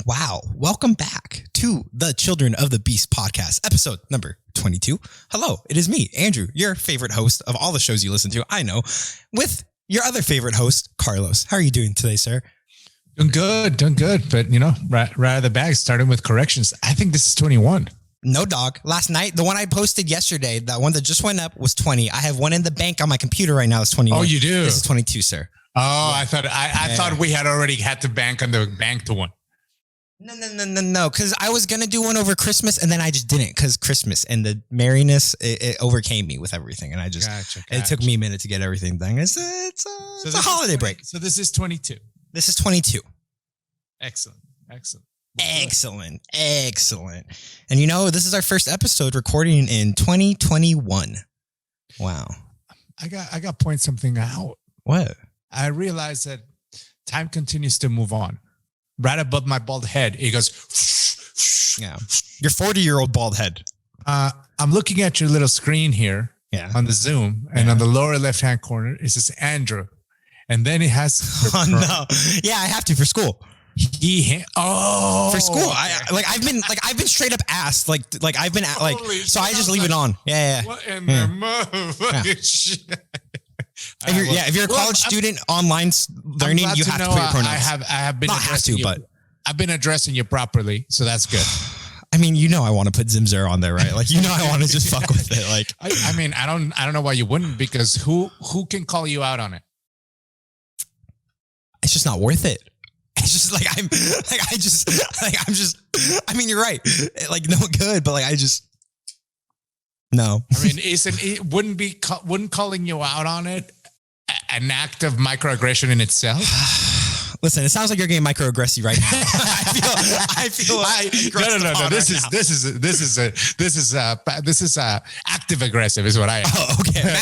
Wow. Welcome back to the Children of the Beast podcast, episode number 22. Hello, it is me, Andrew, your favorite host of all the shows you listen to, I know, with your other favorite host, Carlos. How are you doing today, sir? Doing good. But, right out of the bag, starting with corrections. I think this is 21. No, dog. Last night, the one I posted yesterday, that one that just went up was 20. I have one in the bank on my computer right now. It's 21. Oh, you do? This is 22, sir. Oh, yeah. I thought we had already had to bank on the banked one. No. Because I was going to do one over Christmas and then I just didn't because Christmas and the merriness, it overcame me with everything. And I just, Gotcha. It took me a minute to get everything done. It's a holiday break. So this is 22. This is 22. Excellent. Excellent. And this is our first episode recording in 2021. Wow. I got to point something out. What? I realized that time continues to move on. Right above my bald head, it goes. Yeah. Your 40-year-old bald head. I'm looking at your little screen here on the Zoom, and on the lower left-hand corner, it says Andrew. And then it has... Oh, no. Yeah, I have to for school. For school. I've been straight up asked. So I just leave it on. Yeah. What in the motherfucking shit? If you're a college student online learning, you have to put your pronouns. I have been I've been addressing you properly, so that's good. I mean, I want to put Zimzer on there, right? I want to just fuck with it. I don't know why you wouldn't, because who can call you out on it? It's just not worth it. It's just you're right. No good, but no. I mean, wouldn't calling you out on it an act of microaggression in itself? Listen, it sounds like you're getting microaggressive right now. I feel no. This is active aggressive is what I am. Oh, okay.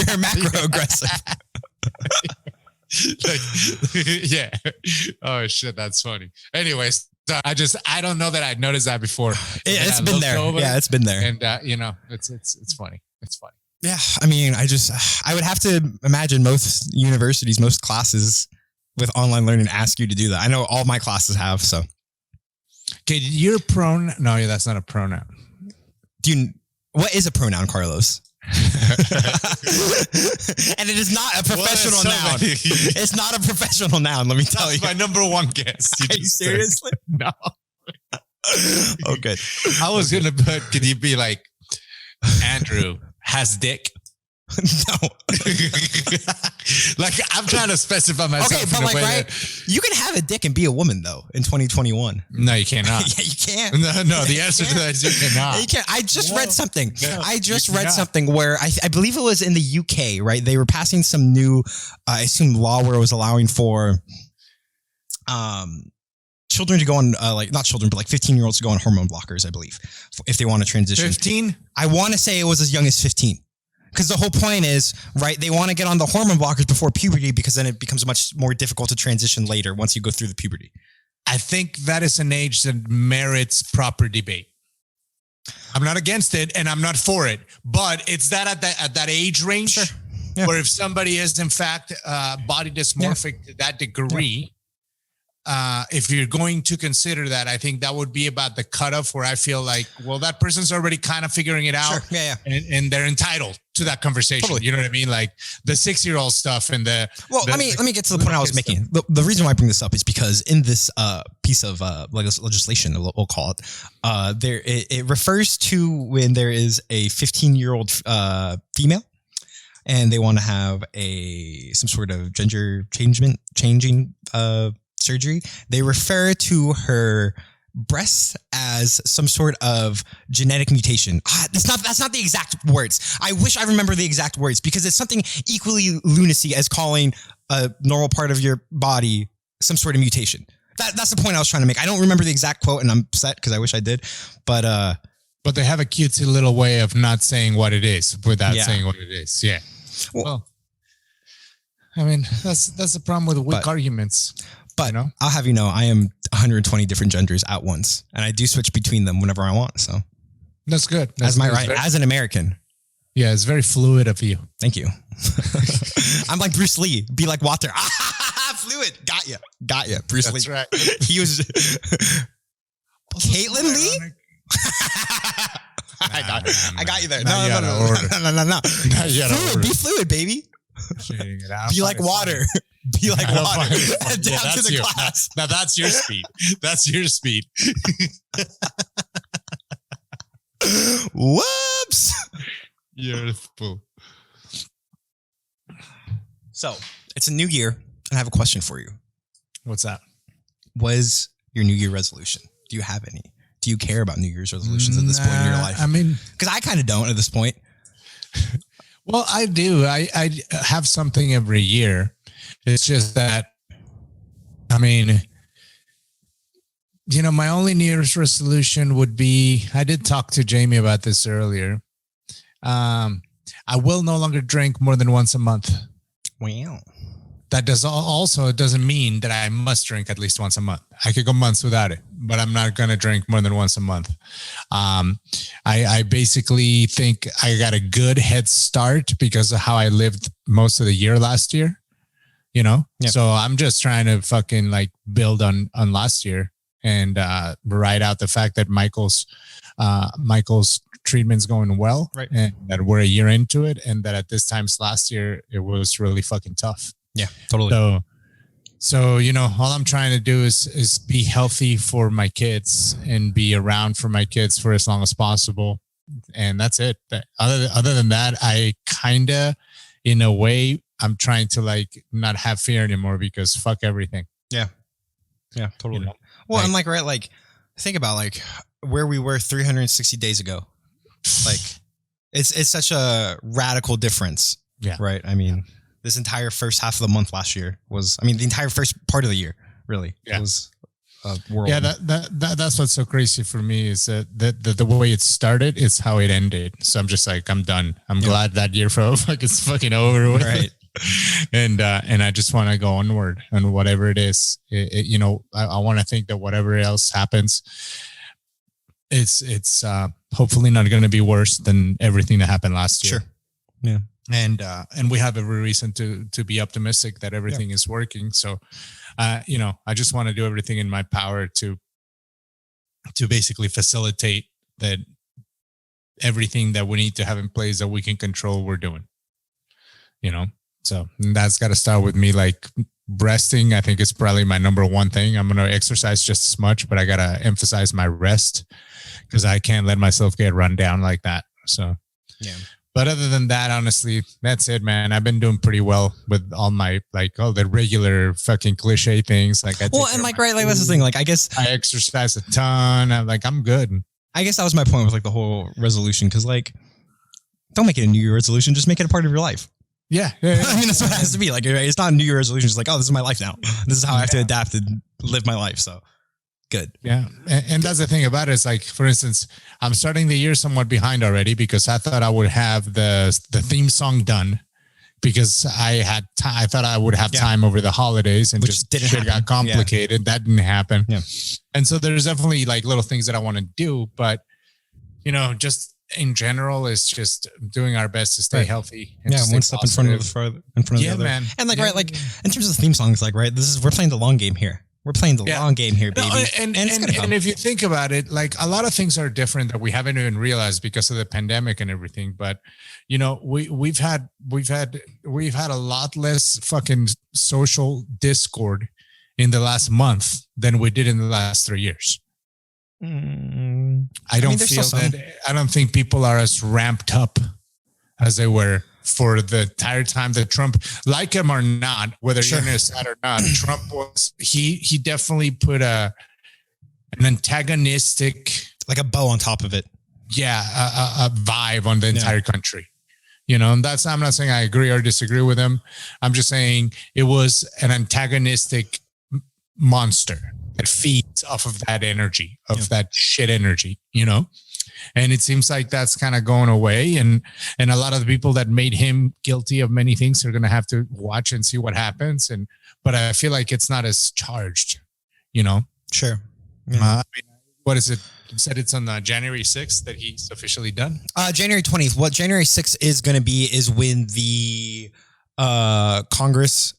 You're macro aggressive. Yeah. Oh shit, that's funny. Anyways, I don't know that I'd noticed that before. It's been there. Yeah, it's been there. And it's funny. It's funny. Yeah, I mean, I would have to imagine most universities, most classes with online learning ask you to do that. I know all my classes have. So, okay, your pronoun? No, that's not a pronoun. What is a pronoun, Carlos? And it is not a professional noun. It's not a professional noun, let me tell you. That's my number one guess. Are you seriously? No. Oh, good. I was going to put, could you be like, Andrew has dick? No. I'm trying to specify myself. Okay, but right? You can have a dick and be a woman, though, in 2021. No, you cannot. Yeah, you can't. No, the answer to that is you cannot. You can't. I just read something. Something where I believe it was in the UK, right? They were passing some new, I assume, law where it was allowing for children to go on, not children, but 15-year-olds to go on hormone blockers, I believe, if they want to transition. 15? I want to say it was as young as 15. Because the whole point is, right, they want to get on the hormone blockers before puberty because then it becomes much more difficult to transition later once you go through the puberty. I think that is an age that merits proper debate. I'm not against it and I'm not for it, but it's that at that age range where if somebody is in fact body dysmorphic to that degree, if you're going to consider that, I think that would be about the cutoff where I feel like, well, that person's already kind of figuring it out. And they're entitled to that conversation. Totally. You know what I mean? Like the 6-year-old stuff and let me get to the point I was making. The reason why I bring this up is because in this piece of legislation, we'll call it, it refers to when there is a 15-year-old female and they want to have some sort of gender changing surgery. They refer to her breasts as some sort of genetic mutation. That's not the exact words. I wish I remember the exact words because it's something equally lunacy as calling a normal part of your body some sort of mutation. That's the point I was trying to make. I don't remember the exact quote and I'm upset because I wish I did. But they have a cutesy little way of not saying what it is without saying what it is. Yeah. Well, I mean, that's the problem with weak arguments. But I'll have you know, I am 120 different genders at once, and I do switch between them whenever I want. So that's good. That's my right as an American. Yeah, it's very fluid of you. Thank you. I'm like Bruce Lee. Be like water. Fluid. Got ya. Bruce Lee. That's right. He was Caitlin Lee. I got you there. No. Be fluid, baby. Be like water. Be like water. Down to the glass. Now that's your speed. That's your speed. Whoops. You're a fool. So it's a new year, and I have a question for you. What's that? Was your New Year resolution? Do you have any? Do you care about New Year's resolutions at this point in your life? I mean, because I kind of don't at this point. Well, I do. I have something every year. It's just that, I mean, my only New Year's resolution would be, I did talk to Jamie about this earlier. I will no longer drink more than once a month. Wow. That it doesn't mean that I must drink at least once a month. I could go months without it, but I'm not going to drink more than once a month. I basically think I got a good head start because of how I lived most of the year last year, Yep. So I'm just trying to fucking like build on last year and ride out the fact that Michael's treatment's going well, right? And that we're a year into it, and that at this time last year it was really fucking tough. Yeah, totally. So all I'm trying to do is be healthy for my kids and be around for my kids for as long as possible, and that's it. Other than that, I kind of, in a way, I'm trying to like not have fear anymore because fuck everything. Yeah, totally. Well, I'm like think about like where we were 360 days ago. Like it's such a radical difference. Yeah. Right. I mean, this entire first half of the month last year the entire first part of the year, really. Yeah. It was a world. Yeah. That's what's so crazy for me is that the way it started is how it ended. So I'm just like, I'm done. I'm glad that year felt like it's fucking over with. Right. And I just want to go onward and whatever it is, I want to think that whatever else happens, it's hopefully not going to be worse than everything that happened last year. Sure. Yeah. And we have every reason to be optimistic that everything is working. So, I just want to do everything in my power to basically facilitate that everything that we need to have in place that we can control, we're doing, so that's got to start with me. Like resting, I think is probably my number one thing. I'm going to exercise just as much, but I got to emphasize my rest because I can't let myself get run down like that. So, yeah. But other than that, honestly, that's it, man. I've been doing pretty well with all my, all the regular fucking cliche things. Like, that's the thing. Like, I guess I exercise a ton. I'm good. I guess that was my point with like the whole resolution. Cause like, don't make it a New Year resolution. Just make it a part of your life. Yeah. I mean, that's what it has to be. Like, it's not a New Year resolution. It's like, oh, this is my life now. This is how I have to adapt and live my life. So good. Yeah. And that's the thing about it. It's like, for instance, I'm starting the year somewhat behind already because I thought I would have the theme song done because I thought I would have time over the holidays and which just shit got complicated. Yeah. That didn't happen. Yeah. And so there's definitely like little things that I want to do, but just in general, it's just doing our best to stay healthy. And one step in front of the other. Man. And like, right, like in terms of the theme songs, like, right, we're playing the long game here. We're playing the long game here, baby. And if you think about it, like a lot of things are different that we haven't even realized because of the pandemic and everything. But we've had a lot less fucking social discord in the last month than we did in the last 3 years. I don't think people are as ramped up as they were for the entire time that Trump, like him or not, whether you're on his side or not, Trump was, he definitely put an antagonistic, like a bow on top of it. Yeah. A vibe on the entire country, and I'm not saying I agree or disagree with him. I'm just saying it was an antagonistic monster that feeds off of that energy, that shit energy, and it seems like that's kind of going away. And a lot of the people that made him guilty of many things are going to have to watch and see what happens. But I feel like it's not as charged, Sure. Yeah. What is it? You said it's on January 6th that he's officially done? January 20th. What January 6th is going to be is when the Congress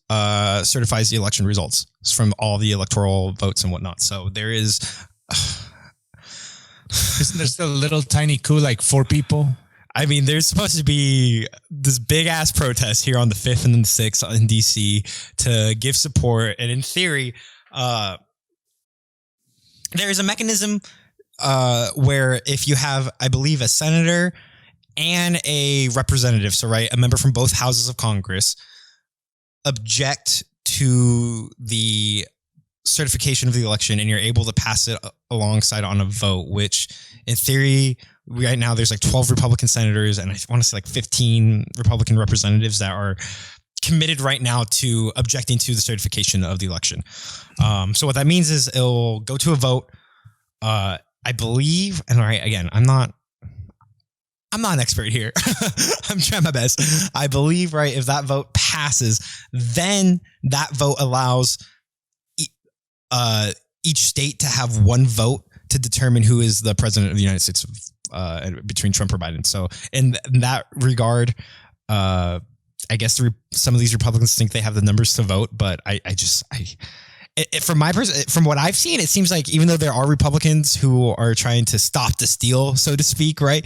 certifies the election results from all the electoral votes and whatnot. So there is. Isn't there still a little tiny coup, like 4 people? I mean, there's supposed to be this big ass protest here on the 5th and then the 6th in DC to give support. And in theory, there's a mechanism where if you have, I believe, a senator and a representative, so right, a member from both houses of Congress, object to the certification of the election and you're able to pass it alongside on a vote, which in theory, right now there's like 12 Republican senators and I want to say like 15 Republican representatives that are committed right now to objecting to the certification of the election. So what that means is it'll go to a vote. I believe, and right, again, I'm not an expert here. I'm trying my best. I believe, right, if that vote passes, then that vote allows each state to have one vote to determine who is the president of the United States between Trump or Biden. So in that regard, I guess some of these Republicans think they have the numbers to vote, but from what I've seen, it seems like even though there are Republicans who are trying to stop the steal, so to speak, right?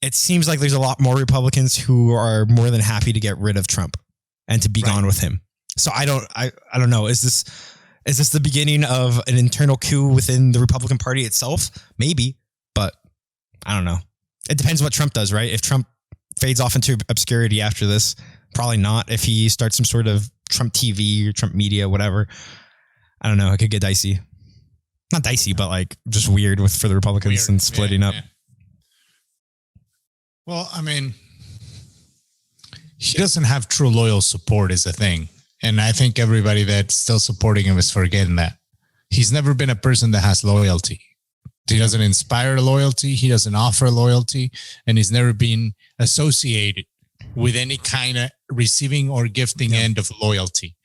It seems like there's a lot more Republicans who are more than happy to get rid of Trump and to be gone with him. So I don't know. Is this the beginning of an internal coup within the Republican Party itself? Maybe, but I don't know. It depends what Trump does, right? If Trump fades off into obscurity after this, probably not. If he starts some sort of Trump TV or Trump media, whatever, I don't know. It could get dicey. Not dicey, but like just weird for the Republicans and splitting up. Yeah. Well, I mean, he doesn't have true loyal support is the thing. And I think everybody that's still supporting him is forgetting that. He's never been a person that has loyalty. He doesn't inspire loyalty. He doesn't offer loyalty. And he's never been associated with any kind of receiving or gifting end of loyalty.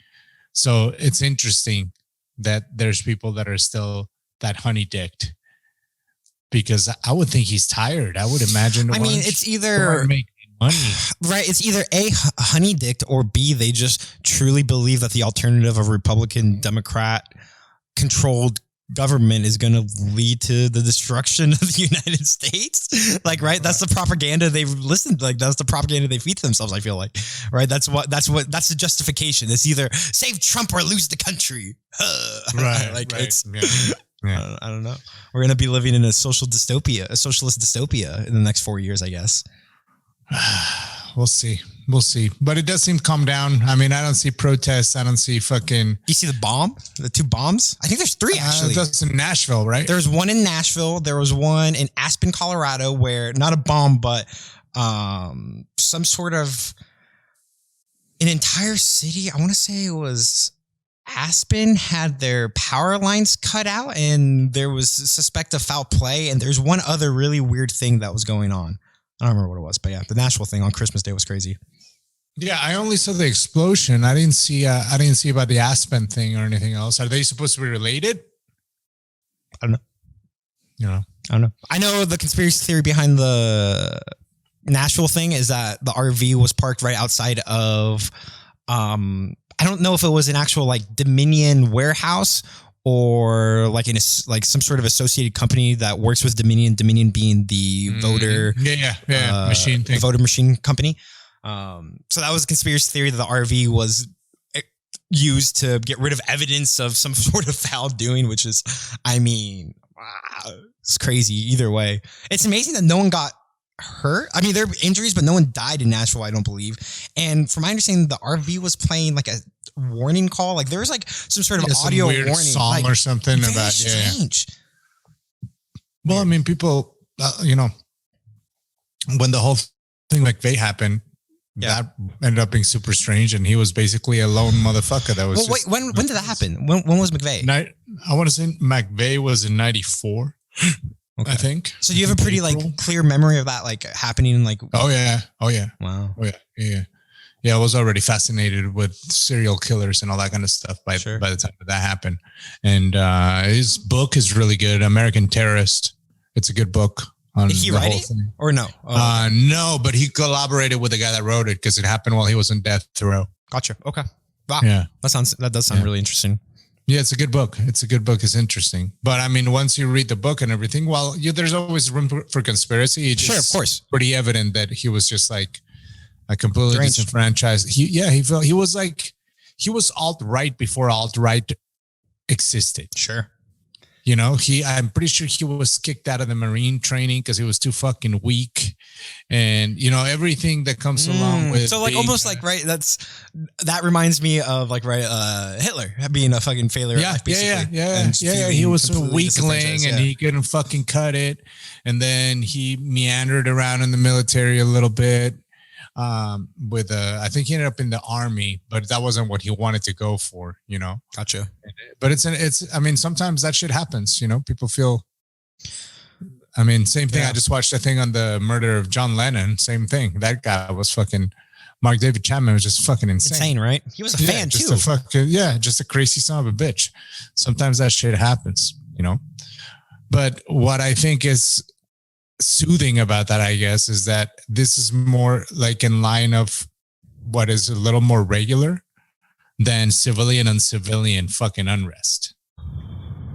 So it's interesting that there's people that are still that honey-dicked. Because I would think he's tired. I would imagine. I mean, it's either making money, right? It's either A, honey dicked, or B, they just truly believe that the alternative of Republican, Democrat controlled government is going to lead to the destruction of the United States. Like, right? That's the propaganda they've listened. Like, that's the propaganda they feed themselves. I feel like, right? That's the justification. It's either save Trump or lose the country. Right. Like right. it's. Yeah. I don't know. We're going to be living in a socialist dystopia in the next 4 years, I guess. We'll see. But it does seem to calm down. I mean, I don't see protests. I don't see fucking... You see the 2 bombs? I think there's 3 actually. That's in Nashville, right? There's one in Nashville. There was one in Aspen, Colorado, where not a bomb, but some sort of an entire city. I want to say it was... Aspen had their power lines cut out and there was suspect of foul play. And there's one other really weird thing that was going on. I don't remember what it was, but yeah, the Nashville thing on Christmas Day was crazy. Yeah, I only saw the explosion. I didn't see about the Aspen thing or anything else. Are they supposed to be related? I don't know. I don't know. I know the conspiracy theory behind the Nashville thing is that the RV was parked right outside of, I don't know if it was an actual like Dominion warehouse or like some sort of associated company that works with Dominion being the voter machine thing. The voter machine company. So that was a conspiracy theory that the RV was used to get rid of evidence of some sort of foul doing, which is, I mean, it's crazy either way. It's amazing that no one got hurt. I mean, there are injuries, but no one died in Nashville, I don't believe. And from my understanding, the RV was playing like a warning call. Like there was like some sort of audio weird warning song like, or something about strange. Well, I mean, people, when the whole thing McVeigh happened, that ended up being super strange, and he was basically a lone motherfucker. That was. Well, wait, when did that happen? When was McVeigh? I want to say McVeigh was in '94. Okay. I think. So do you have a pretty like clear memory of that like happening in like? Oh yeah. Wow. Oh yeah. I was already fascinated with serial killers and all that kind of stuff by the time that happened. And his book is really good, American Terrorist. It's a good book. on Did he the write whole it thing. or no? No, but he collaborated with the guy that wrote it because it happened while he was in death row. Gotcha. Okay. Wow. Yeah. That does sound really interesting. Yeah, it's a good book. It's interesting. But I mean, once you read the book and everything, well, there's always room for conspiracy. Sure, of course. Pretty evident that he was just like a completely Deranged. disenfranchised. He was alt-right before alt-right existed. Sure. I'm pretty sure he was kicked out of the Marine training because he was too fucking weak, and everything that comes along with. So like almost like right. That reminds me of like Hitler being a fucking failure. Yeah, yeah. He was a weakling and he couldn't fucking cut it, and then he meandered around in the military a little bit. I think he ended up in the army, but that wasn't what he wanted to go for, Gotcha. But I mean, sometimes that shit happens, people feel, I mean, same thing. I just watched a thing on the murder of John Lennon. Same thing. That guy was fucking, Mark David Chapman was just fucking insane. Right? He was a fan too. Just a crazy son of a bitch. Sometimes that shit happens, but what I think is soothing about that, I guess, is that this is more like in line of what is a little more regular than civilian on civilian fucking unrest.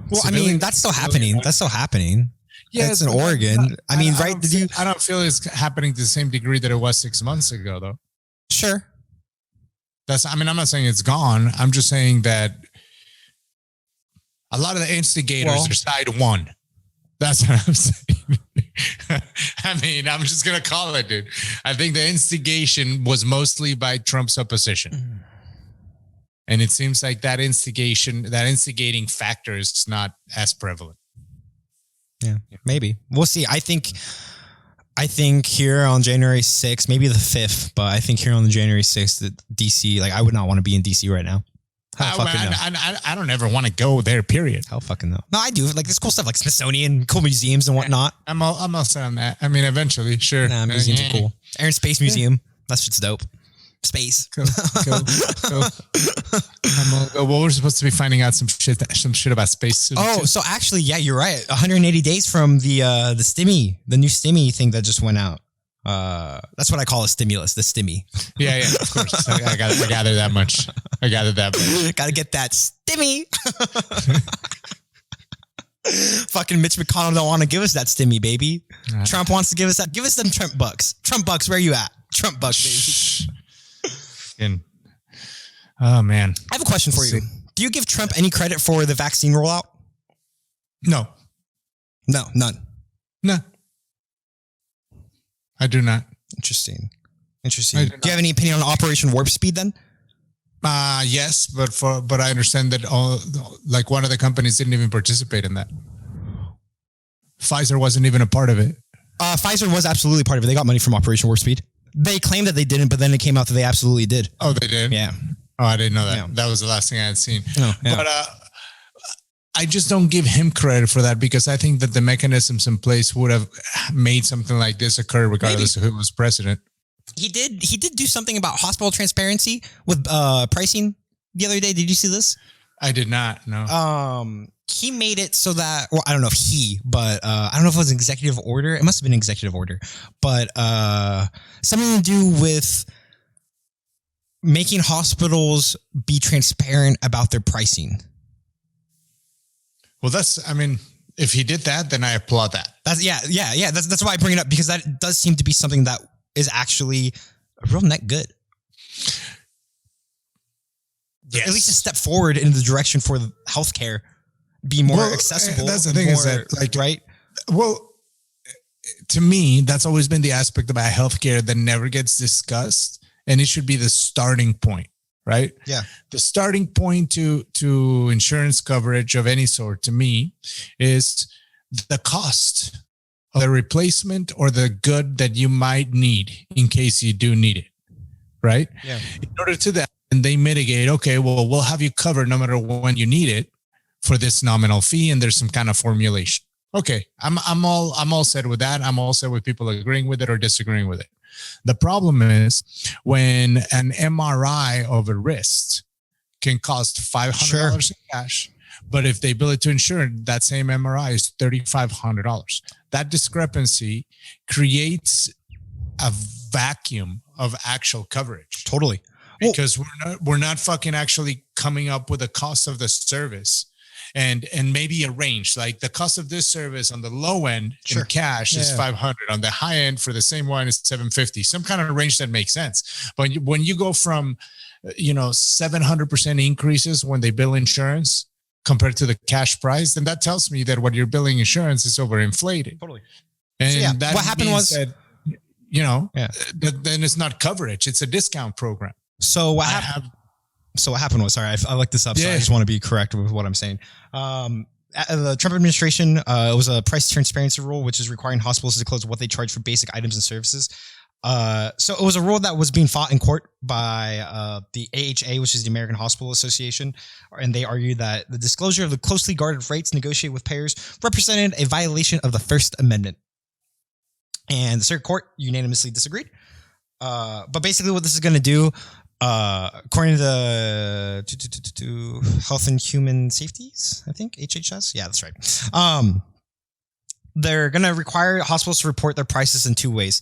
Well, I mean, that's still happening. That's still happening. Yeah, it's in Oregon. I mean, right? I don't feel it's happening to the same degree that it was 6 months ago, though. Sure. I'm not saying it's gone. I'm just saying that a lot of the instigators are side one. That's what I'm saying. I mean, I'm just going to call it, dude. I think the instigation was mostly by Trump's opposition. And it seems like that instigating factor is not as prevalent. Yeah, maybe. We'll see. I think here on January 6th, maybe the 5th, but I think here on the January 6th, that DC, like I would not want to be in DC right now. I don't ever want to go there, period. Hell fucking no. No, I do. Like there's cool stuff like Smithsonian, cool museums and whatnot. I'm all set on that. I mean, eventually, sure. Nah, museums are cool. Air and Space Museum. That shit's dope. Space. Cool. Well, we're supposed to be finding out some shit about space soon. Oh, so actually, yeah, you're right. 180 days from the new STEMI thing that just went out. That's what I call a stimulus, the stimmy. Yeah, of course. I gathered that much. Gotta get that stimmy. Fucking Mitch McConnell don't want to give us that stimmy, baby. Trump wants to give us that. Give us them Trump bucks. Trump bucks, where you at? Trump bucks, baby. Oh, man. I have a question for you. Do you give Trump any credit for the vaccine rollout? No. No, none. No. I do not. Interesting. Do you have any opinion on Operation Warp Speed then? Yes, but I understand that one of the companies didn't even participate in that. Pfizer wasn't even a part of it. Pfizer was absolutely part of it. They got money from Operation Warp Speed. They claimed that they didn't, but then it came out that they absolutely did. Oh, they did? Yeah. Oh, I didn't know that. Yeah. That was the last thing I had seen. Oh, yeah. But I just don't give him credit for that because I think that the mechanisms in place would have made something like this occur regardless of who was president. He did do something about hospital transparency with pricing the other day. Did you see this? I did not, no. He made it so that, well, I don't know if but I don't know if it was an executive order. It must have been an executive order, but something to do with making hospitals be transparent about their pricing. Well, if he did that, then I applaud that. That's why I bring it up because that does seem to be something that is actually a real net good. Yes. At least a step forward in the direction for healthcare be more accessible. That's the thing is that right? Well, to me, that's always been the aspect about healthcare that never gets discussed, and it should be the starting point. Right? Yeah. The starting point to insurance coverage of any sort to me is the cost of the replacement or the good that you might need in case you do need it. Right? Yeah. In order to that, and they mitigate, okay, well, we'll have you covered no matter when you need it for this nominal fee, and there's some kind of formulation. Okay, I'm all set with that. I'm all set with people agreeing with it or disagreeing with it. The problem is when an MRI of a wrist can cost $500 in cash, But if they bill it to insurance, that same MRI is $3,500. That discrepancy creates a vacuum of actual coverage. Totally. Because we're not fucking actually coming up with the cost of the service and maybe a range. Like the cost of this service on the low end in cash is 500. On the high end for the same one is 750. Some kind of range that makes sense. But when you go from 700% increases when they bill insurance compared to the cash price, then that tells me that what you're billing insurance is overinflated. Totally. And so that what happened was that, then it's not coverage. It's a discount program. So what happened was, sorry, I looked this up, so I just want to be correct with what I'm saying. The Trump administration, it was a price transparency rule, which is requiring hospitals to disclose what they charge for basic items and services. So it was a rule that was being fought in court by the AHA, which is the American Hospital Association, and they argued that the disclosure of the closely guarded rates negotiated with payers represented a violation of the First Amendment. And the circuit court unanimously disagreed. But basically what this is going to do, according to the Health and Human Safeties, I think, HHS. Yeah, that's right. They're going to require hospitals to report their prices in two ways.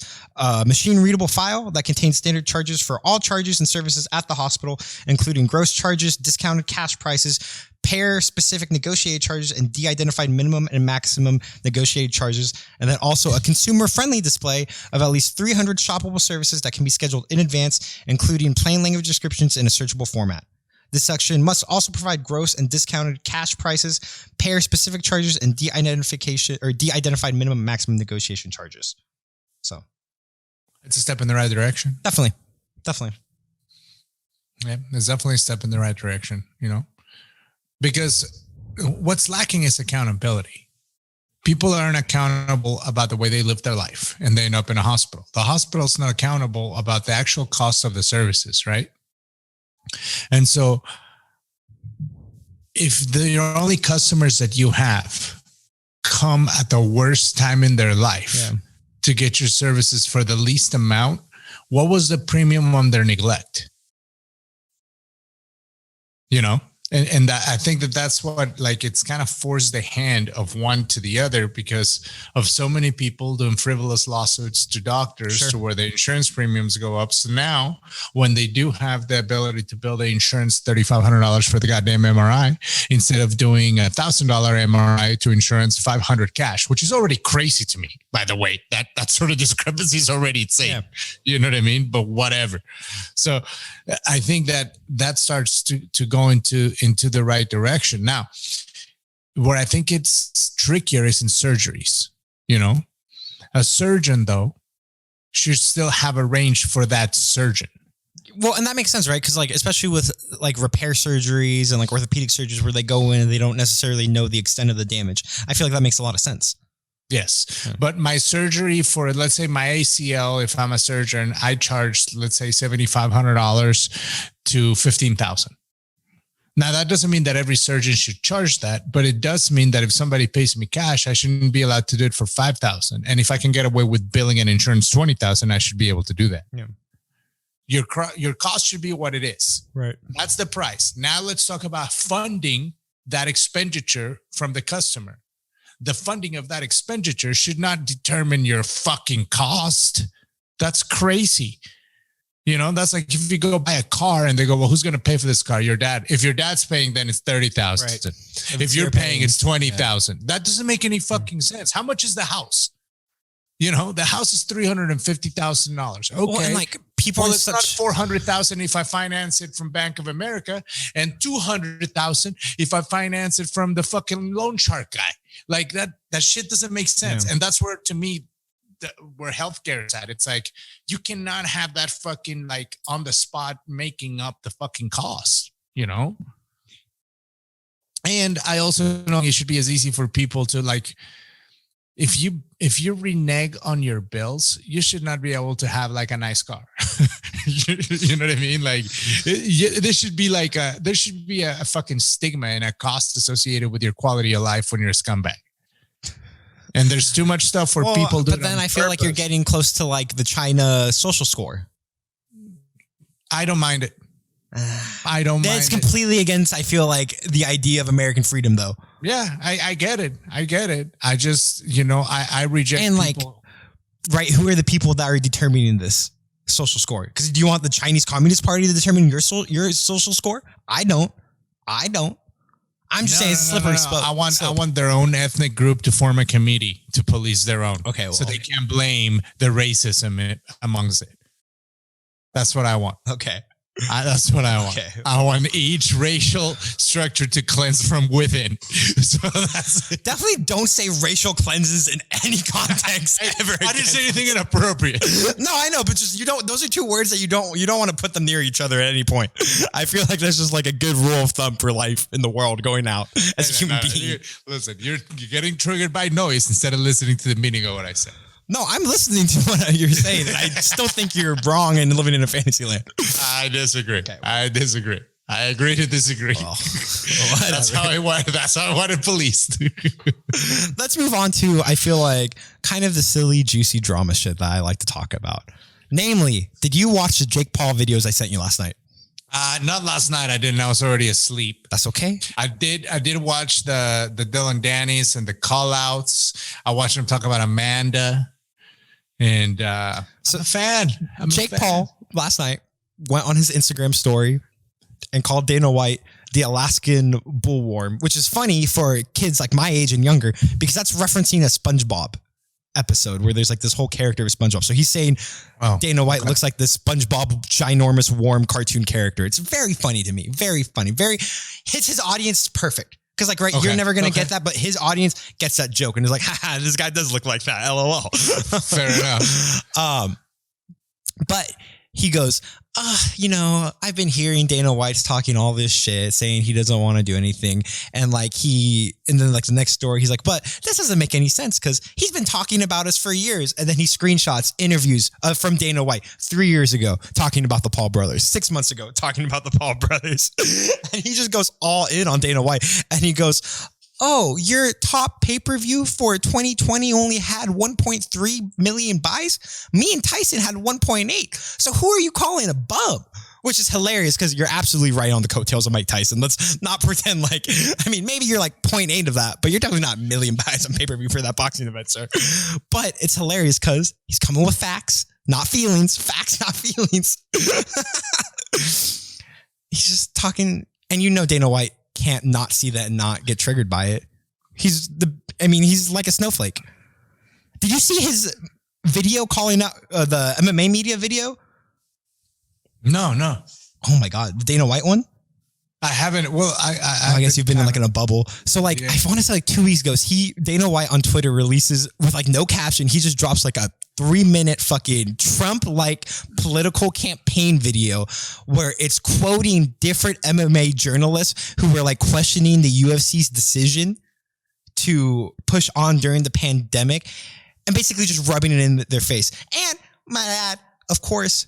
Machine readable file that contains standard charges for all charges and services at the hospital, including gross charges, discounted cash prices, payer specific negotiated charges, and de-identified minimum and maximum negotiated charges. And then also a consumer friendly display of at least 300 shoppable services that can be scheduled in advance, including plain language descriptions in a searchable format. This section must also provide gross and discounted cash prices, payer-specific charges, and de-identified minimum and maximum negotiation charges. So, it's a step in the right direction. Definitely. Yeah, it's definitely a step in the right direction, because what's lacking is accountability. People aren't accountable about the way they live their life, and they end up in a hospital. The hospital's not accountable about the actual cost of the services, right? And so if the only customers that you have come at the worst time in their life to get your services for the least amount, what was the premium on their neglect? And I think that's what, it's kind of forced the hand of one to the other because of so many people doing frivolous lawsuits to doctors to where the insurance premiums go up. So now when they do have the ability to bill the insurance $3,500 for the goddamn MRI, instead of doing $1,000 MRI to insurance, 500 cash, which is already crazy to me, by the way. That sort of discrepancy is already insane. Yeah. You know what I mean? But whatever. So I think that starts to go into the right direction. Now, where I think it's trickier is in surgeries. A surgeon, though, should still have a range for that surgeon. Well, and that makes sense, right? Because especially with repair surgeries and orthopedic surgeries where they go in and they don't necessarily know the extent of the damage. I feel like that makes a lot of sense. Yes. Yeah. But my surgery for, let's say my ACL, if I'm a surgeon, I charge, let's say $7,500 to $15,000. Now, that doesn't mean that every surgeon should charge that, but it does mean that if somebody pays me cash, I shouldn't be allowed to do it for $5,000. And if I can get away with billing and insurance $20,000, I should be able to do that. Yeah. Your cost should be what it is. Right. That's the price. Now let's talk about funding that expenditure from the customer. The funding of that expenditure should not determine your fucking cost. That's crazy. That's like if you go buy a car and they go, well, who's going to pay for this car? Your dad. If your dad's paying, then it's $30,000. Right. If you're paying, it's $20,000. Yeah. That doesn't make any fucking sense. How much is the house? The house is $350,000. Okay. Well, and people, it's not $400,000 if I finance it from Bank of America, and $200,000 if I finance it from the fucking loan shark guy. That shit doesn't make sense. Yeah. And that's where, to me, where healthcare is at. It's you cannot have that fucking on the spot making up the fucking cost, And I also know it should be as easy for people to if you renege on your bills, you should not be able to have a nice car. You know what I mean? There should be a fucking stigma and a cost associated with your quality of life when you're a scumbag. And there's too much stuff for people doing. But then I feel like you're getting close to the China social score. I don't mind it. I don't mind. That's completely against, I feel like, the idea of American freedom, though. Yeah, I get it. I just, I reject and people. Right, who are the people that are determining this social score? Because do you want the Chinese Communist Party to determine your social score? I don't. I'm just saying it's slippery slope. I want their own ethnic group to form a committee to police their own. Okay, well, so they can blame the racism amongst it. That's what I want. Okay. That's what I want. Okay. I want each racial structure to cleanse from within. So that's definitely don't say racial cleanses in any context ever. I didn't say anything inappropriate. No, I know, but just those are two words that you don't want to put them near each other at any point. I feel like that's just like a good rule of thumb for life in the world going out as a human being. Listen, you're getting triggered by noise instead of listening to the meaning of what I said. No, I'm listening to what you're saying. I still think you're wrong and living in a fantasy land. I disagree. Okay. I disagree. I agree to disagree. Well, that's how I wanted policed. Let's move on to, I feel like, kind of the silly, juicy drama shit that I like to talk about. Namely, did you watch the Jake Paul videos I sent you last night? Not last night. I didn't. I was already asleep. That's okay. I did watch the Dylan Dannies and the call outs. I watched them talk about Amanda. And so I'm a fan. Jake Paul last night went on his Instagram story and called Dana White the Alaskan bullworm, which is funny for kids like my age and younger because that's referencing a SpongeBob episode where there's like this whole character of SpongeBob. So he's saying Dana White looks like this SpongeBob ginormous worm cartoon character. It's very funny to me. Very funny. Hits his audience perfect. Because you're never going to get that, but his audience gets that joke and is like, haha, this guy does look like that. LOL. Fair enough. But he goes, I've been hearing Dana White's talking all this shit, saying he doesn't want to do anything. And then the next story, he's like, but this doesn't make any sense because he's been talking about us for years. And then he screenshots interviews from Dana White 3 years ago, talking about the Paul brothers, 6 months ago, talking about the Paul brothers. And he just goes all in on Dana White. And he goes, oh, your top pay-per-view for 2020 only had 1.3 million buys? Me and Tyson had 1.8. So who are you calling a bum? Which is hilarious because you're absolutely right on the coattails of Mike Tyson. Let's not pretend maybe you're like 0.8 of that, but you're definitely not a million buys on pay-per-view for that boxing event, sir. But it's hilarious because he's coming with facts, not feelings. Facts, not feelings. He's just talking, and Dana White can't not see that and not get triggered by it. He's like a snowflake. Did you see his video calling out the MMA media video? No. Oh my God. The Dana White one? I haven't. Well, I guess you've been in a bubble. So I want to say 2 weeks ago, Dana White on Twitter releases with no caption. He just drops a 3-minute fucking Trump-like political campaign video where it's quoting different MMA journalists who were questioning the UFC's decision to push on during the pandemic and basically just rubbing it in their face. And might add, of course,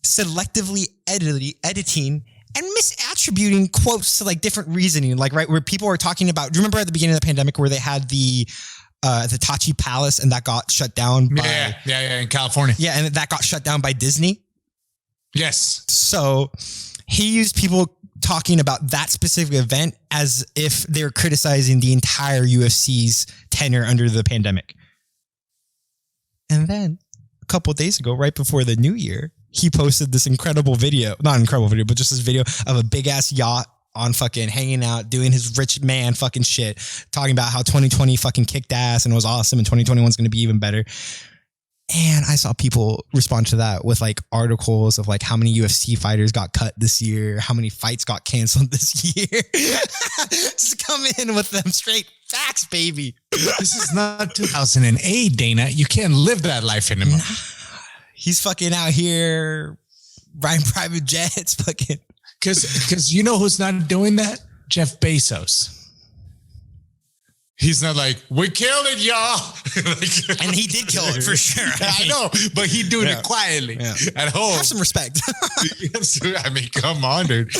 selectively editing and misattributing quotes to different reasoning, where people are talking about, do you remember at the beginning of the pandemic where they had the Tachi Palace and that got shut down by in California. Yeah, and that got shut down by Disney. Yes. So he used people talking about that specific event as if they were criticizing the entire UFC's tenure under the pandemic. And then a couple of days ago, right before the new year, he posted this incredible video, not incredible video, but just this video of a big ass yacht on fucking hanging out, doing his rich man fucking shit, talking about how 2020 fucking kicked ass and it was awesome and 2021 is going to be even better. And I saw people respond to that with articles of how many UFC fighters got cut this year, how many fights got canceled this year. Just come in with them straight facts, baby. This is not 2008, Dana. You can't live that life anymore. He's fucking out here riding private jets, fucking. Because you know who's not doing that? Jeff Bezos. He's not we killed it, y'all. And he did kill it for sure. I know, but he's doing it quietly at home. Have some respect. Come on, dude.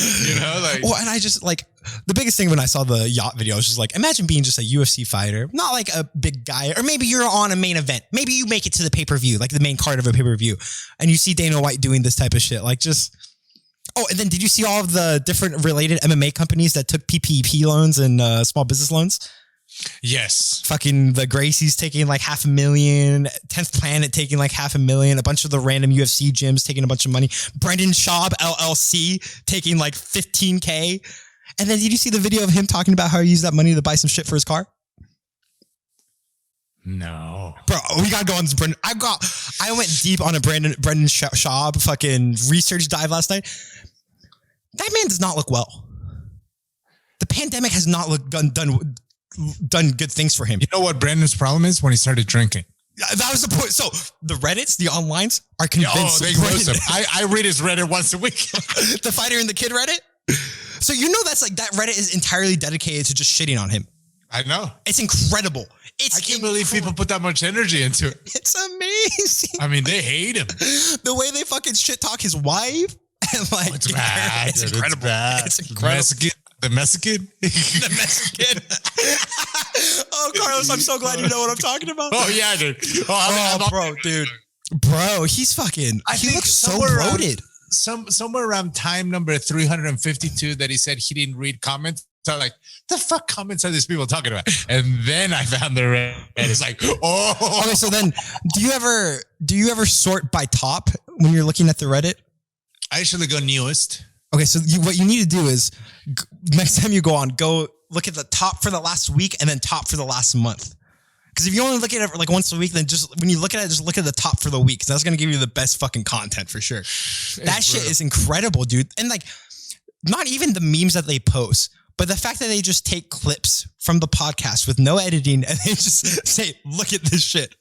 Well, and I just the biggest thing when I saw the yacht video was just imagine being just a UFC fighter, not a big guy, or maybe you're on a main event. Maybe you make it to the pay-per-view, the main card of a pay-per-view, and you see Dana White doing this type of shit. Oh, and then did you see all of the different related MMA companies that took PPP loans and small business loans? Yes. Fucking the Gracies taking like $500,000, 10th Planet taking like $500,000, a bunch of the random UFC gyms taking a bunch of money, Brendan Schaub LLC taking like $15K. And then did you see the video of him talking about how he used that money to buy some shit for his car? No, bro, we gotta go on this. Brendan, I went deep on a Brendan Schaub fucking research dive last night. That man does not look well. The pandemic has not done good things for him. You know what Brandon's problem is? When he started drinking. That was the point. So the Reddits, the onlines are convinced. They roast him. I read his Reddit once a week. The Fighter and the Kid Reddit. So you know that's like that Reddit is entirely dedicated to just shitting on him. I know. It's incredible. I can't believe people put that much energy into it. It's amazing. I mean, they hate him. The way they fucking shit talk his wife. And like, it's bad. It's incredible. It's bad. It's incredible. The Mexican? The Mexican. Oh, Carlos, I'm so glad you know what I'm talking about. Oh, yeah, dude. Bro, dude. Bro, he's fucking, he looks so bloated. Somewhere around time number 352 that he said he didn't read comments. So like, the fuck comments are these people talking about? And then I found the Reddit. It's like, oh. Okay, so then do you ever sort by top when you're looking at the Reddit? I usually go newest. Okay, so what you need to do is next time you go look at the top for the last week and then top for the last month. Because if you only look at it like once a week, then just when you look at it, just look at the top for the week. That's going to give you the best fucking content for sure. That shit is incredible, dude. And like, not even the memes that they post, but the fact that they just take clips from the podcast with no editing and they just say, look at this shit.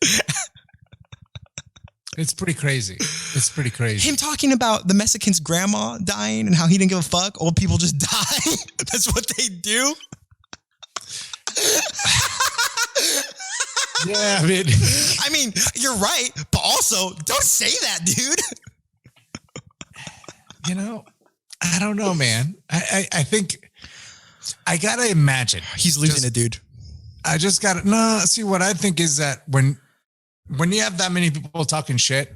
It's pretty crazy. It's pretty crazy. Him talking about the Mexican's grandma dying and how he didn't give a fuck. Old people just die. That's what they do. Yeah, I mean, you're right, but also don't say that, dude. You know, I don't know, man. I think I gotta imagine he's losing it, dude. I just gotta see what I think is that when you have that many people talking shit,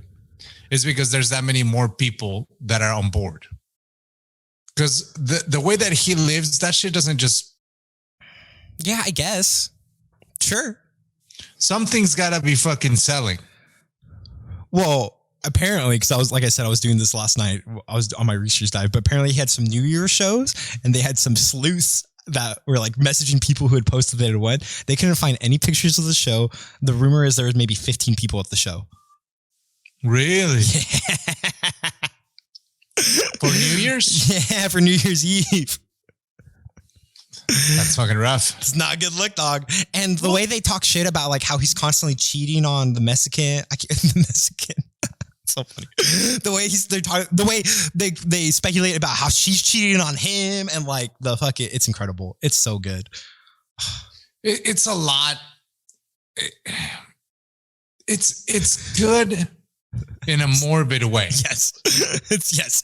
is because there's that many more people that are on board. Because the way that he lives, that shit doesn't just. Yeah, I guess. Sure. Something's gotta be fucking selling. Well, apparently, because I was doing this last night. I was on my research dive, but apparently he had some New Year's shows and they had some sleuths that were like messaging people who had posted that it went. They couldn't find any pictures of the show. The rumor is there was maybe 15 people at the show. Really? Yeah. For New Year's? Yeah, for New Year's Eve. That's fucking rough. It's not a good look, dog. And the way they talk shit about like how he's constantly cheating on the Mexican. The Mexican. So funny. The way they speculate about how she's cheating on him and like the fuck it. It's incredible. It's so good. It's a lot. It's good in a morbid way. Yes. Yes.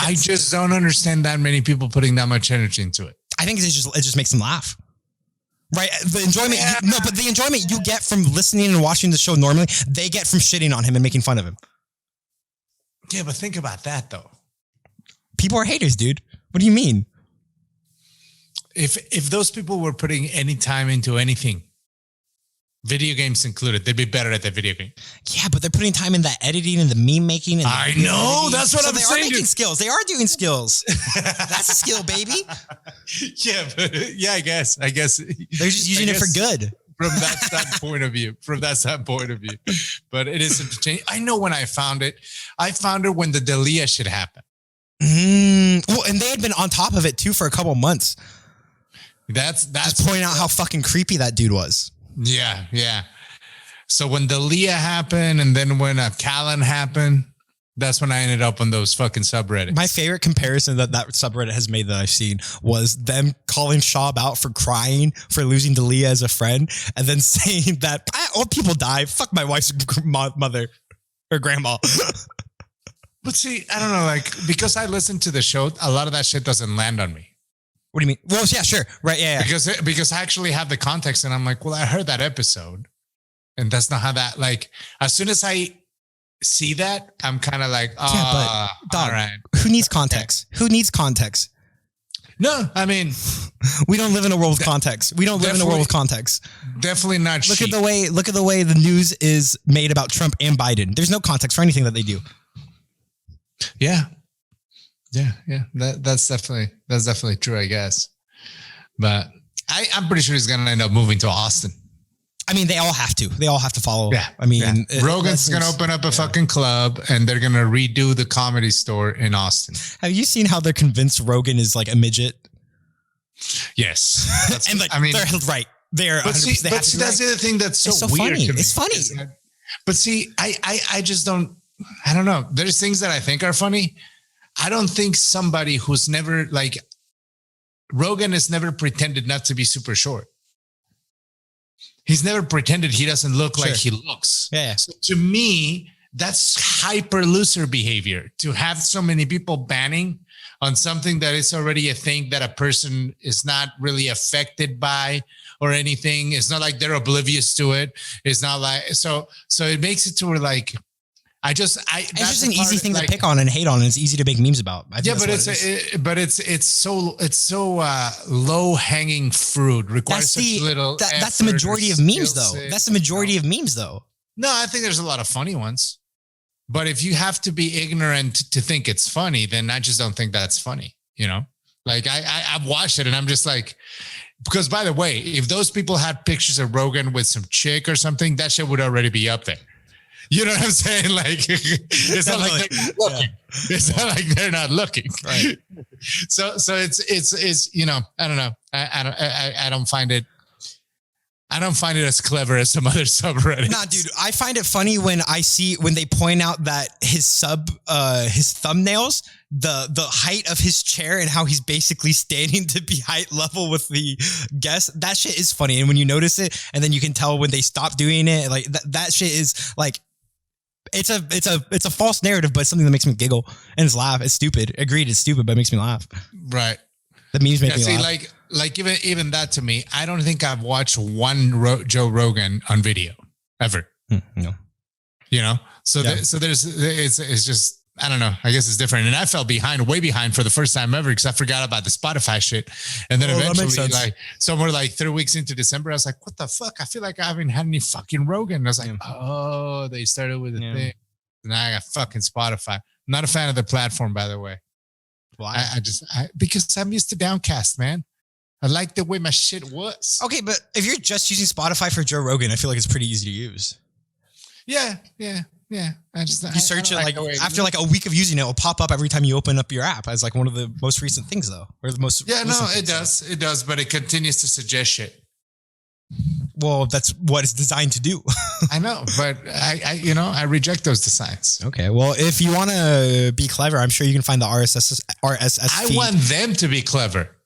I just don't understand that many people putting that much energy into it. I think it just makes them laugh. Right? The enjoyment, but the enjoyment you get from listening and watching the show normally, they get from shitting on him and making fun of him. Yeah, but think about that though. People are haters, dude. What do you mean? If those people were putting any time into anything, video games included, they'd be better at that video game. Yeah, but they're putting time in that editing and the meme making. And I know. Editing. That's what I'm saying. They are making skills. They are doing skills. That's a skill, baby. Yeah, but yeah, I guess. They're just using it for good. From that standpoint of view. But it is interesting. I know when I found it when the Dalia shit happened. Well, and they had been on top of it too for a couple months. That's just pointing out how fucking creepy that dude was. Yeah. So when Dalia happened and then when Callan happened, that's when I ended up on those fucking subreddits. My favorite comparison that subreddit has made that I've seen was them calling Schaub out for crying for losing Dalia as a friend and then saying that old people die. Fuck my wife's mother or grandma. But see, I don't know, like, because I listened to the show, a lot of that shit doesn't land on me. What do you mean? Well, yeah, sure. Right. Yeah. Because I actually have the context and I'm like, well, I heard that episode and that's not how that, like, as soon as I see that, I'm kind of like, but dog, all right. who needs context? Who needs context? No, I mean, we don't live in a world with context. We don't live in a world with context. Definitely not. Look at the way the news is made about Trump and Biden. There's no context for anything that they do. Yeah. That's definitely true, I guess. But I'm pretty sure he's going to end up moving to Austin. I mean, they all have to. They all have to follow. Yeah. I mean, Rogan's going to open up a fucking club, and they're going to redo the Comedy Store in Austin. Have you seen how they're convinced Rogan is like a midget? Yes. And like, I mean, they're right. They're. But see, that's the other thing that's so weird. Funny. To me, it's funny. But see, I just don't. I don't know. There's things that I think are funny. I don't think somebody who's never like Rogan has never pretended not to be super short. He's never pretended he doesn't look like he looks. Yeah. So to me, that's hyper loser behavior to have so many people banning on something that is already a thing that a person is not really affected by or anything. It's not like they're oblivious to it. It's not like, so it makes it to where like, it's just an easy thing to pick on and hate on, and it's easy to make memes about. Yeah, but it's so low hanging fruit. Requires such little. That's the majority of memes, though. That's the majority of memes, though. No, I think there's a lot of funny ones. But if you have to be ignorant to think it's funny, then I just don't think that's funny. You know, like I've watched it and I'm just like, because by the way, if those people had pictures of Rogan with some chick or something, that shit would already be up there. You know what I'm saying? Like, it's not like they're not looking. Yeah. It's not like they're not looking. Right. So it's you know, I don't know. I don't find it. I don't find it as clever as some other subreddits. Nah, dude, I find it funny when they point out that his thumbnails, the height of his chair and how he's basically standing to be height level with the guest. That shit is funny. And when you notice it, and then you can tell when they stop doing it, like that shit is like, it's a false narrative, but it's something that makes me giggle and it's laugh. It's stupid. Agreed, it's stupid, but it makes me laugh. Right. The memes make me laugh. Like even that to me, I don't think I've watched one Joe Rogan on video ever. No. You know, it's just, I don't know. I guess it's different. And I fell way behind for the first time ever because I forgot about the Spotify shit. And then eventually, like somewhere like 3 weeks into December, I was like, what the fuck? I feel like I haven't had any fucking Rogan. And I was like, oh, they started with a thing. And now I got fucking Spotify. I'm not a fan of the platform, by the way. Why? Because I'm used to Downcast, man. I like the way my shit was. Okay, but if you're just using Spotify for Joe Rogan, I feel like it's pretty easy to use. Yeah. You search it like after like a week of using it, it'll pop up every time you open up your app as like one of the most recent things, though, or the most. Yeah, no, it does. It does, but it continues to suggest shit. Well, that's what it's designed to do. I know, but I reject those designs. Okay, well, if you want to be clever, I'm sure you can find the RSS feed. I want them to be clever.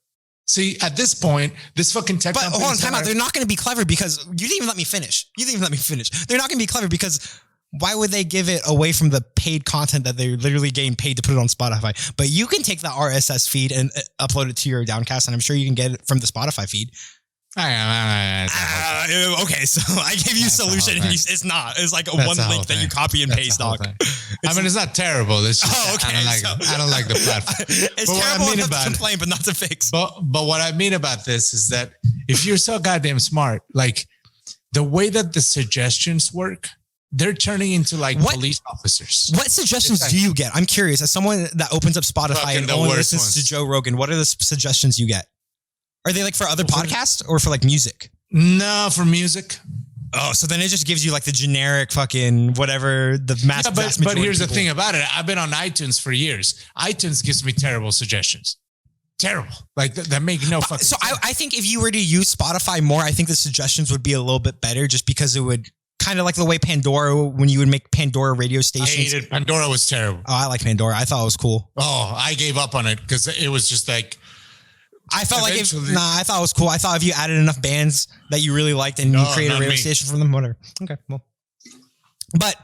See, at this point, this fucking tech. But hold on, time out. They're not going to be clever because you didn't even let me finish. They're not going to be clever because why would they give it away from the paid content that they're literally getting paid to put it on Spotify? But you can take the RSS feed and upload it to your Downcast, and I'm sure you can get it from the Spotify feed. Okay, so I gave you a solution, and it's not. It's like one link that you copy and paste, dog. I mean, it's not terrible. It's just, okay. I don't like the platform. It's terrible enough to complain, but not to fix. But what I mean about this is that if you're so goddamn smart, like the way that the suggestions work, they're turning into like police officers. What suggestions do you get? I'm curious. As someone that opens up Spotify and only listens to Joe Rogan, what are the suggestions you get? Are they like for other podcasts or for like music? No, for music. Oh, so then it just gives you like the generic fucking whatever the mass. Yeah, but here's the thing about it. I've been on iTunes for years. iTunes gives me terrible suggestions. Terrible. Like that make no fucking sense. So I think if you were to use Spotify more, I think the suggestions would be a little bit better just because it would kind of like the way Pandora, when you would make Pandora radio stations. I hated Pandora was terrible. Oh, I like Pandora. I thought it was cool. Oh, I gave up on it because it was just like, I felt I thought it was cool. I thought if you added enough bands that you really liked and you created a radio station from them, whatever. Okay, well. But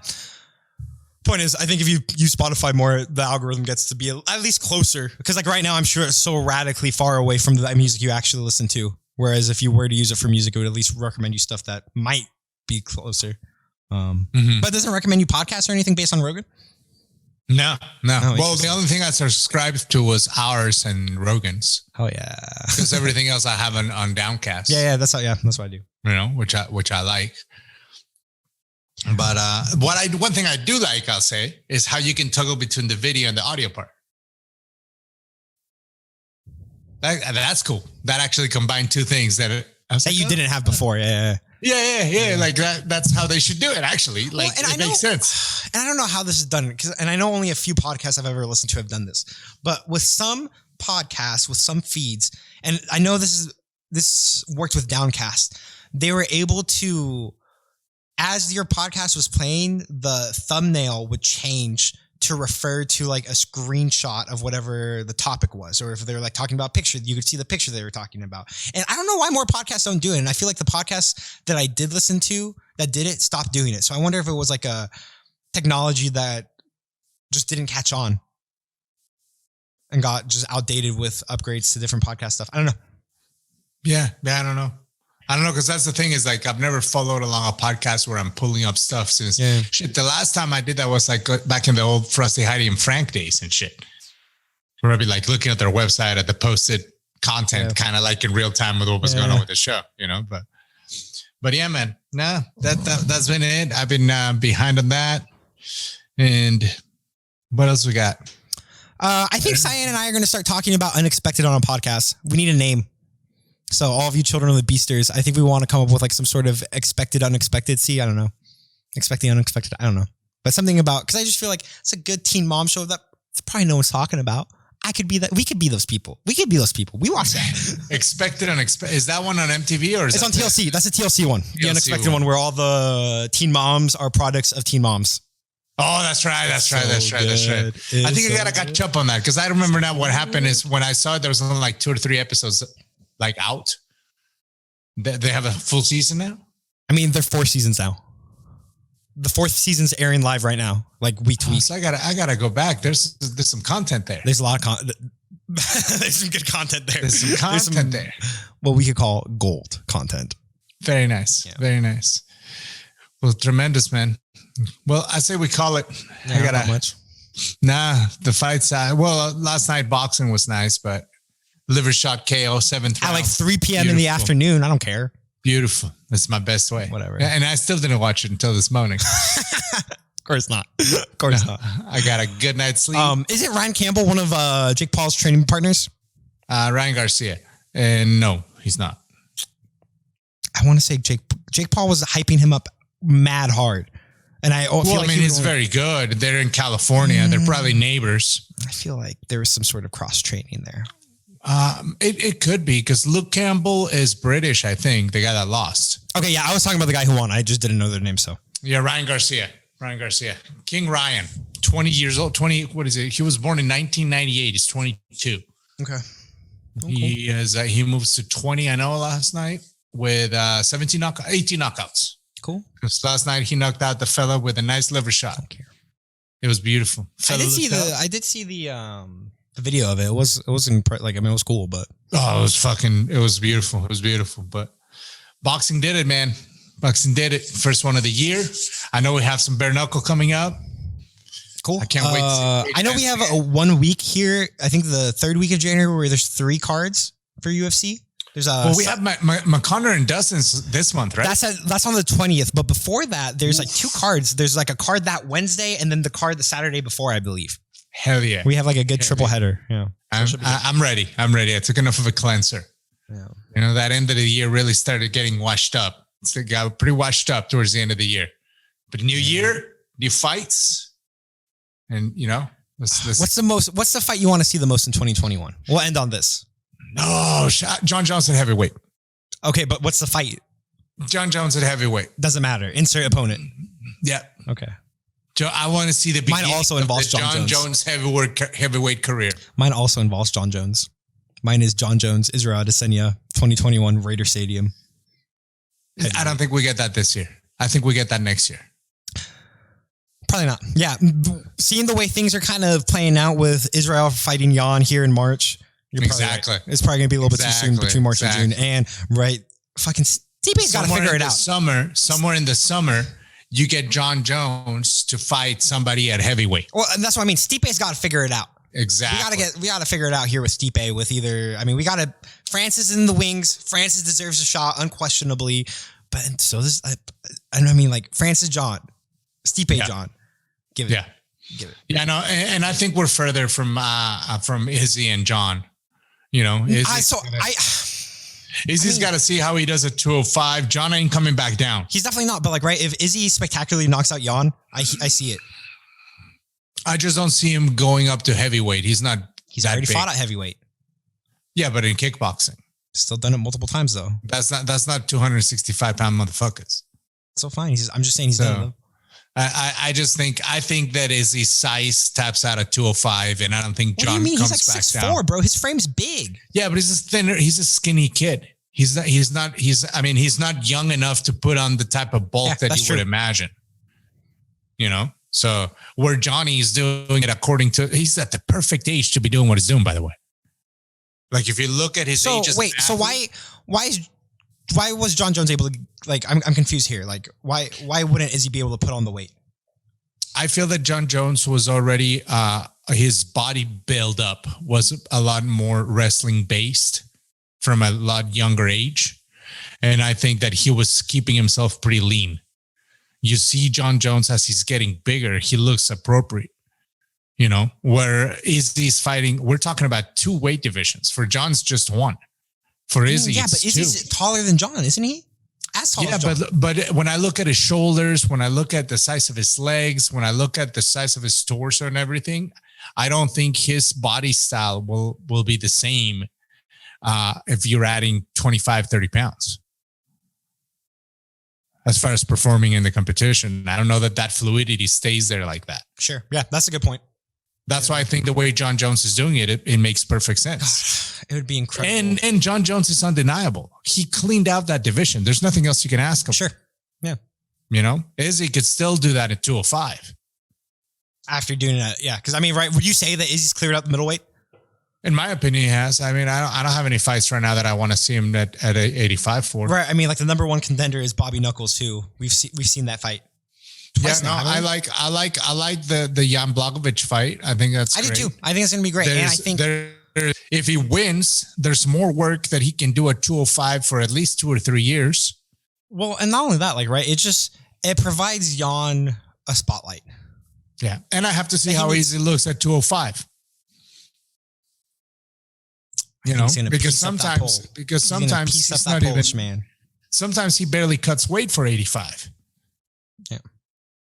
point is, I think if you use Spotify more, the algorithm gets to be at least closer. Because like right now, I'm sure it's so radically far away from the music you actually listen to. Whereas if you were to use it for music, it would at least recommend you stuff that might be closer. But it doesn't recommend you podcasts or anything based on Rogan? No. Oh, Well, the only thing I subscribed to was ours and Rogan's. Oh yeah. Because everything else I have on Downcast. Yeah. That's what I do. You know, which I like. But one thing I do like, I'll say, is how you can toggle between the video and the audio part. That's cool. That actually combined two things that you didn't have before. Yeah. Like that's how they should do it. Actually, like it makes sense. And I don't know how this is done and I know only a few podcasts I've ever listened to have done this, but with some podcasts, with some feeds, and I know this worked with Downcast. They were able to, as your podcast was playing, the thumbnail would change to refer to like a screenshot of whatever the topic was, or if they're like talking about picture, you could see the picture they were talking about. And I don't know why more podcasts don't do it. And I feel like the podcasts that I did listen to that did it stopped doing it. So I wonder if it was like a technology that just didn't catch on and got just outdated with upgrades to different podcast stuff. I don't know. Yeah, I don't know. Because that's the thing is like, I've never followed along a podcast where I'm pulling up stuff since shit. The last time I did that was like back in the old Frosty, Heidi and Frank days and shit. Where I'd be like looking at their website at the posted content, kind of like in real time with what was going on with the show, you know, but yeah, man, that's been it. I've been behind on that. And what else we got? I think Cyan and I are going to start talking about unexpected on a podcast. We need a name. So all of you children of the Beasters, I think we want to come up with like some sort of expected, unexpected. I don't know. Expecting unexpected. I don't know. But something about, because I just feel like it's a good teen mom show that probably no one's talking about. I could be that. We could be those people. We watch that. Expected, unexpected. Is that one on MTV or is it's on TLC? That's a TLC one. The unexpected one where all the teen moms are products of teen moms. Oh, that's right. That's right. I think I got to catch up on that because I remember now what happened is when I saw it, there was only like 2 or 3 episodes like out. They have a full season now? I mean, they're 4 seasons now. The 4th season's airing live right now, like week to week. So I gotta go back. There's some content there. There's a lot of content. There's some good content there. There's some content there. What we could call gold content. Very nice. Yeah. Very nice. Well, tremendous, man. Well, I say we call it. Yeah, not much. Nah, the fights. Last night boxing was nice, but liver shot KO 7th round. At like 3 p.m. in the afternoon. I don't care. Beautiful. That's my best way. Whatever. And I still didn't watch it until this morning. Of course not. Of course not. I got a good night's sleep. Is it Ryan Campbell, one of Jake Paul's training partners? Ryan Garcia. And no, he's not. I want to say Jake Paul was hyping him up mad hard. And he's very good. They're in California. They're probably neighbors. I feel like there was some sort of cross training there. It could be because Luke Campbell is British, I think, the guy that lost. Okay, yeah, I was talking about the guy who won. I just didn't know their name, so. Yeah, Ryan Garcia. King Ryan, 20 years old. What is it? He was born in 1998. He's 22. Okay. He moves to 20, I know, last night with 18 knockouts. Cool. Because last night he knocked out the fella with a nice liver shot. It was beautiful. I did see the video of it. It wasn't like, I mean, it was cool, but it was beautiful. It was beautiful. But boxing did it, man. Boxing did it. First one of the year. I know we have some bare knuckle coming up. Cool. I can't wait. I know we have a 1 week here. I think the 3rd week of January where there's 3 cards for UFC. There's we have McConnor and Dustin's this month, right? That's on the 20th. But before that, there's like 2 cards. There's like a card that Wednesday and then the card the Saturday before, I believe. Hell yeah. We have like a good triple header. Yeah. I'm ready. I took enough of a cleanser. Yeah. You know, that end of the year really started getting washed up. It got pretty washed up towards the end of the year. But new year, new fights. And, you know, what's the fight you want to see the most in 2021? We'll end on this. No, John Jones at heavyweight. Okay, but what's the fight? John Jones at heavyweight. Doesn't matter. Insert opponent. Yeah. Okay. I want to see the beginning. Mine also involves John Jones heavyweight career. Mine also involves John Jones. Mine is John Jones, Israel Adesanya, 2021 Raider Stadium. I don't think we get that this year. I think we get that next year. Probably not. Yeah. Seeing the way things are kind of playing out with Israel fighting Jan here in March. Exactly. Right. It's probably going to be a little bit too soon between March and June. And fucking Stipe's got to figure it out. Somewhere in the summer, you get John Jones to fight somebody at heavyweight. Well, and that's what I mean. Stipe's got to figure it out. Exactly. We got to figure it out here with Stipe with either, I mean, Francis is in the wings. Francis deserves a shot unquestionably. But so this, I mean, like Francis John, Stipe John. Give it. Yeah, no, and I think we're further from Izzy and John. You know, Izzy's got to see how he does at 205. John ain't coming back down. He's definitely not. But like, right, if Izzy spectacularly knocks out Jan, I see it. I just don't see him going up to heavyweight. He's already fought at heavyweight. Yeah, but in kickboxing, still done it multiple times though. That's not 265-pound motherfuckers. So fine. I'm just saying he's done it though. I think that Izzy's size taps out at 205, and I don't think John comes back down. He's like 6'4", bro. His frame's big. Yeah, but he's a skinny kid. He's not young enough to put on the type of bulk that you would imagine. You know? So where Johnny's doing it he's at the perfect age to be doing what he's doing, by the way. Like if you look at his age. So why was John Jones able to, like, I'm confused here. Like why wouldn't Izzy be able to put on the weight? I feel that John Jones was already, his body build up was a lot more wrestling based from a lot younger age. And I think that he was keeping himself pretty lean. You see John Jones as he's getting bigger, he looks appropriate. You know, where Izzy's fighting, we're talking about 2 weight divisions. For John's just 1. For Izzy, but Izzy's taller than John, isn't he? As tall as John. But when I look at his shoulders, when I look at the size of his legs, when I look at the size of his torso and everything, I don't think his body style will be the same if you're adding 25, 30 pounds. As far as performing in the competition, I don't know that fluidity stays there like that. Sure. Yeah, that's a good point. That's why I think the way John Jones is doing it makes perfect sense. It would be incredible. And John Jones is undeniable. He cleaned out that division. There's nothing else you can ask him. Sure. Yeah. You know, Izzy could still do that at 205. After doing that, yeah. Because I mean, right? Would you say that Izzy's cleared out the middleweight? In my opinion, he has. I mean, I don't have any fights right now that I want to see him at 85 for. Right. I mean, like the number 1 contender is Bobby Knuckles too. We've seen that fight. Twice now, I like the Jan Blachowicz fight. I think that's great. I do too. I think it's going to be great. And I think if he wins, there's more work that he can do at 205 for at least 2 or 3 years. Well, and not only that, like, right, it provides Jan a spotlight. Yeah. And I have to see how easy it looks at 205. You know, because sometimes he's not even, man. Sometimes he barely cuts weight for 85. Yeah.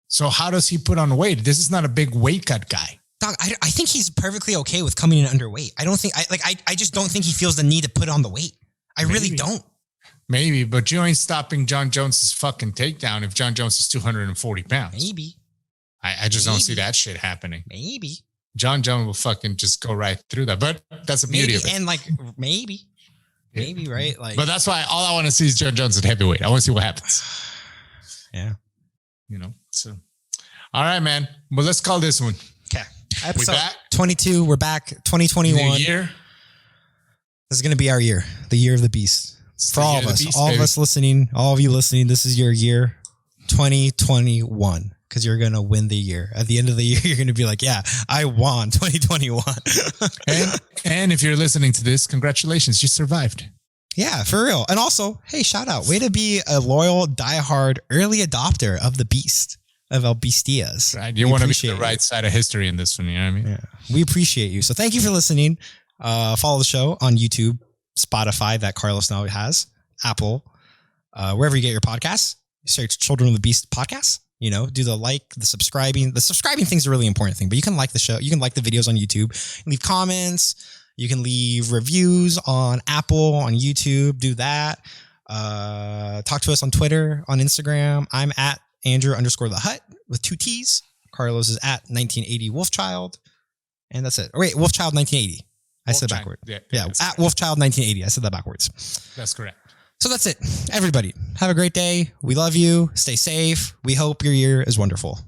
So how does he put on weight? This is not a big weight cut guy. Dog, I think he's perfectly okay with coming in underweight. I just don't think he feels the need to put on the weight. Really don't. Maybe, but you ain't stopping John Jones's fucking takedown if John Jones is 240 pounds. Maybe. I just don't see that shit happening. Maybe. John Jones will fucking just go right through that. But that's the beauty of it. And like, maybe, right? Like, but that's why all I want to see is John Jones at heavyweight. I want to see what happens. Yeah. You know, so. All right, man. Well, let's call this one. Okay. Episode 22. We're back. 2021. New year. This is going to be our year. The year of the beast. For all of us. All of us listening. All of you listening. This is your year. 2021. Because you're going to win the year. At the end of the year, you're going to be like, yeah, I won 2021. and if you're listening to this, congratulations. You survived. Yeah, for real. And also, hey, shout out. Way to be a loyal, diehard, early adopter of the beast, of El Bestias. Right. You want to be the right side of history in this one. You know what I mean? Yeah. We appreciate you. So thank you for listening. Follow the show on YouTube, Spotify, that Carlos now has, Apple, wherever you get your podcasts. Search Children of the Beast podcast. You know, do the subscribing. The subscribing thing is a really important thing, but you can like the show. You can like the videos on YouTube, leave comments. You can leave reviews on Apple, on YouTube. Do that. Talk to us on Twitter, on Instagram. I'm at Andrew_the Hut with 2 T's. Carlos is at 1980 Wolfchild. And that's it. Oh, wait, Wolfchild 1980. I said backwards. Yeah, at Wolfchild 1980. I said that backwards. That's correct. So that's it. Everybody, have a great day. We love you. Stay safe. We hope your year is wonderful.